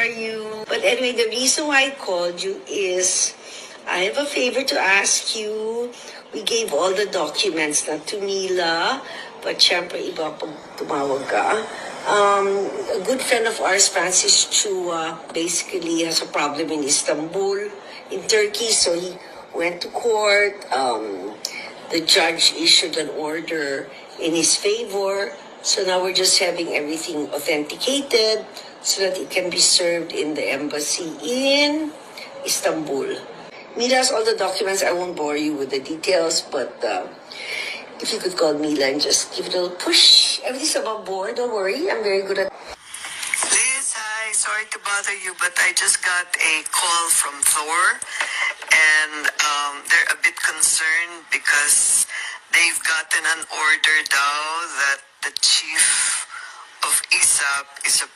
are you? But anyway, the reason why I called you is I have a favor to ask you. We gave all the documents not to Mila, but syempre iba pag tumawag ka. A good friend of ours, Francis Chua, basically has a problem in Istanbul, in Turkey, so he went to court. The judge issued an order in his favor. So now we're just having everything authenticated so that it can be served in the embassy in Istanbul. Mila has all the documents. I won't bore you with the details, but if you could call Mila and just give it a little push. Everything's above board. Don't worry. I'm very good at... Liz, hi. Sorry to bother you, but I just got a call from Thor, and they're a bit concerned because they've gotten an order now that the chief of ISAP is supposed